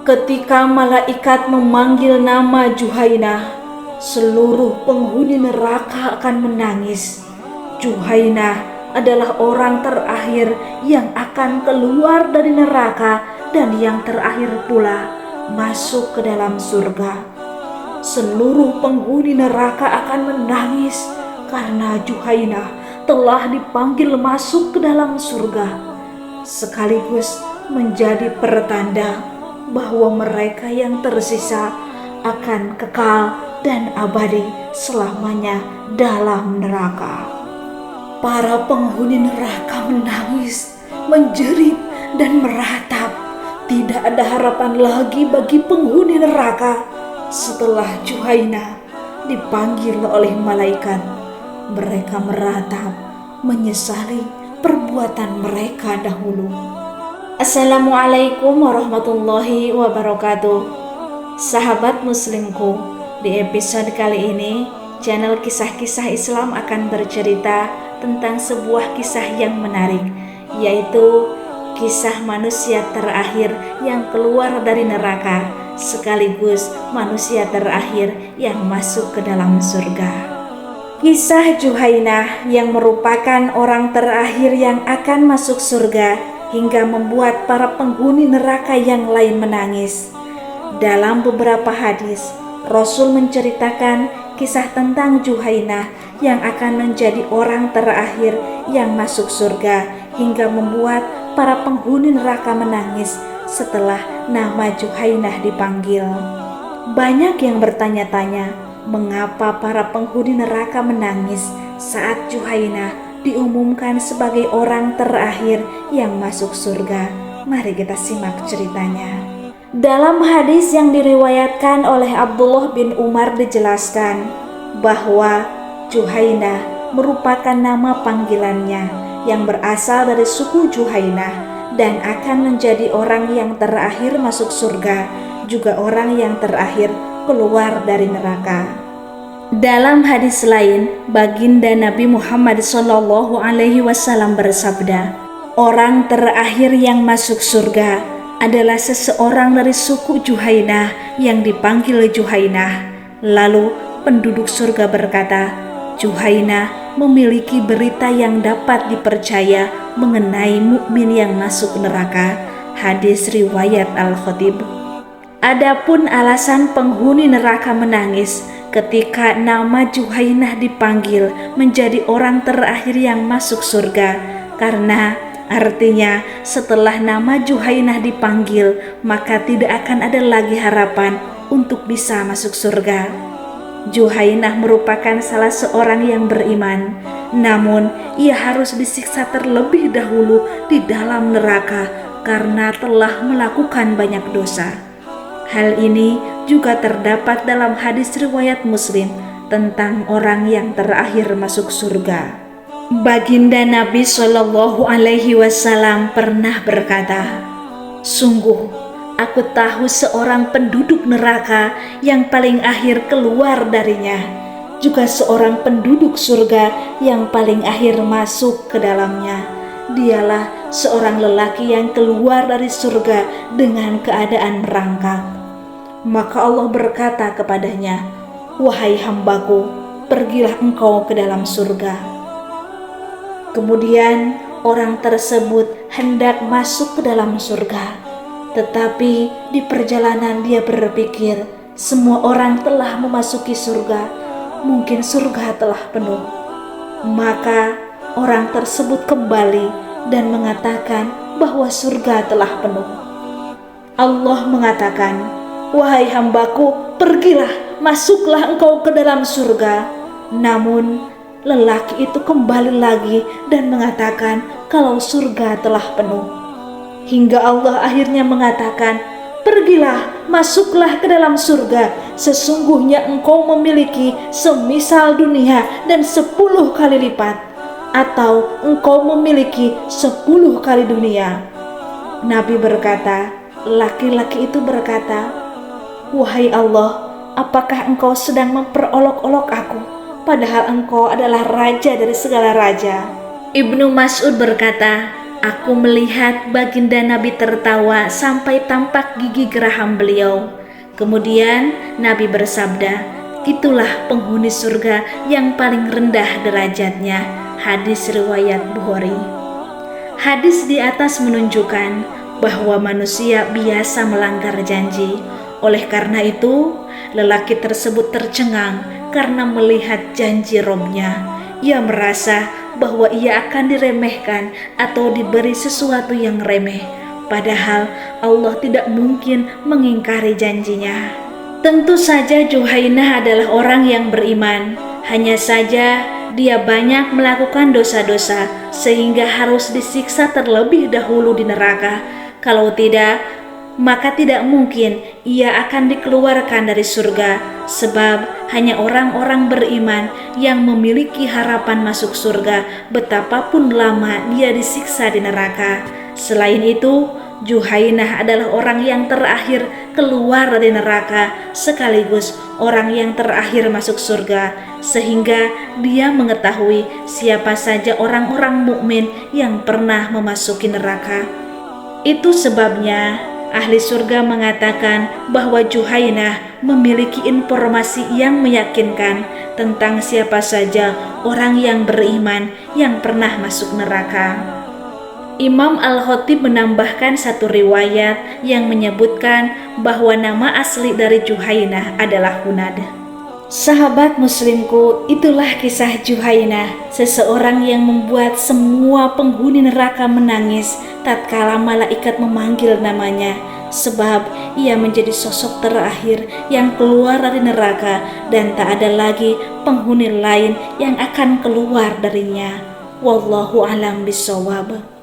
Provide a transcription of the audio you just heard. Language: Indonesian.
Ketika malaikat memanggil nama Juhainah, seluruh penghuni neraka akan menangis. Juhainah adalah orang terakhir yang akan keluar dari neraka dan yang terakhir pula masuk ke dalam surga. Seluruh penghuni neraka akan menangis karena Juhainah telah dipanggil masuk ke dalam surga, sekaligus menjadi pertanda bahwa mereka yang tersisa akan kekal dan abadi selamanya dalam neraka. Para penghuni neraka menangis, menjerit, dan meratap. Tidak ada harapan lagi bagi penghuni neraka setelah Juhainah dipanggil oleh malaikat. Mereka meratap, menyesali perbuatan mereka dahulu. Assalamualaikum warahmatullahi wabarakatuh. Sahabat muslimku, di episode kali ini channel Kisah-Kisah Islam akan bercerita tentang sebuah kisah yang menarik, yaitu kisah manusia terakhir yang keluar dari neraka, sekaligus manusia terakhir yang masuk ke dalam surga. Kisah Juhainah yang merupakan orang terakhir yang akan masuk surga hingga membuat para penghuni neraka yang lain menangis. Dalam beberapa hadis, Rasul menceritakan kisah tentang Juhainah yang akan menjadi orang terakhir yang masuk surga hingga membuat para penghuni neraka menangis setelah nama Juhainah dipanggil. Banyak yang bertanya-tanya, mengapa para penghuni neraka menangis saat Juhainah diumumkan sebagai orang terakhir yang masuk surga. Mari kita simak ceritanya. Dalam hadis yang diriwayatkan oleh Abdullah bin Umar dijelaskan bahwa Juhainah merupakan nama panggilannya yang berasal dari suku Juhainah dan akan menjadi orang yang terakhir masuk surga, juga orang yang terakhir keluar dari neraka. Dalam hadis lain, baginda Nabi Muhammad SAW bersabda, orang terakhir yang masuk surga adalah seseorang dari suku Juhainah yang dipanggil Juhainah. Lalu penduduk surga berkata, Juhainah memiliki berita yang dapat dipercaya mengenai mukmin yang masuk neraka. Hadis riwayat Al-Khatib. Adapun alasan penghuni neraka menangis ketika nama Juhainah dipanggil menjadi orang terakhir yang masuk surga, karena artinya setelah nama Juhainah dipanggil maka tidak akan ada lagi harapan untuk bisa masuk surga. Juhainah merupakan salah seorang yang beriman, namun ia harus disiksa terlebih dahulu di dalam neraka karena telah melakukan banyak dosa. Hal ini juga terdapat dalam hadis riwayat Muslim tentang orang yang terakhir masuk surga. Baginda Nabi SAW pernah berkata, sungguh aku tahu seorang penduduk neraka yang paling akhir keluar darinya, juga seorang penduduk surga yang paling akhir masuk ke dalamnya. Dialah seorang lelaki yang keluar dari surga dengan keadaan merangkak. Maka Allah berkata kepadanya, wahai hambaku, pergilah engkau ke dalam surga. Kemudian orang tersebut hendak masuk ke dalam surga, tetapi di perjalanan dia berpikir, semua orang telah memasuki surga, mungkin surga telah penuh. Maka orang tersebut kembali dan mengatakan bahwa surga telah penuh. Allah mengatakan, wahai hambaku, pergilah, masuklah engkau ke dalam surga. Namun lelaki itu kembali lagi dan mengatakan kalau surga telah penuh. Hingga Allah akhirnya mengatakan, pergilah, masuklah ke dalam surga. Sesungguhnya engkau memiliki semisal dunia dan 10 kali lipat, atau engkau memiliki 10 kali dunia. Nabi berkata, laki-laki itu berkata, wahai Allah, apakah engkau sedang memperolok-olok aku, padahal engkau adalah raja dari segala raja? Ibnu Mas'ud berkata, Aku melihat baginda Nabi tertawa sampai tampak gigi geraham beliau. Kemudian Nabi bersabda, "Itulah penghuni surga yang paling rendah derajatnya." Hadis riwayat Bukhari. Hadis di atas menunjukkan bahwa manusia biasa melanggar janji. Oleh karena itu, lelaki tersebut tercengang karena melihat janji Robnya. Ia merasa bahwa ia akan diremehkan atau diberi sesuatu yang remeh. Padahal Allah tidak mungkin mengingkari janjinya. Tentu saja Juhainah adalah orang yang beriman. Hanya saja dia banyak melakukan dosa-dosa sehingga harus disiksa terlebih dahulu di neraka. Kalau tidak, maka tidak mungkin ia akan dikeluarkan dari surga, sebab hanya orang-orang beriman yang memiliki harapan masuk surga betapapun lama dia disiksa di neraka. Selain itu, Juhainah adalah orang yang terakhir keluar dari neraka sekaligus orang yang terakhir masuk surga, sehingga dia mengetahui siapa saja orang-orang mukmin yang pernah memasuki neraka. Itu sebabnya ahli surga mengatakan bahwa Juhainah memiliki informasi yang meyakinkan tentang siapa saja orang yang beriman yang pernah masuk neraka. Imam Al-Khatib menambahkan satu riwayat yang menyebutkan bahwa nama asli dari Juhainah adalah Hunad. Sahabat muslimku, itulah kisah Juhainah, seseorang yang membuat semua penghuni neraka menangis tatkala malaikat memanggil namanya, sebab ia menjadi sosok terakhir yang keluar dari neraka dan tak ada lagi penghuni lain yang akan keluar darinya. Wallahu a'lam bishawab.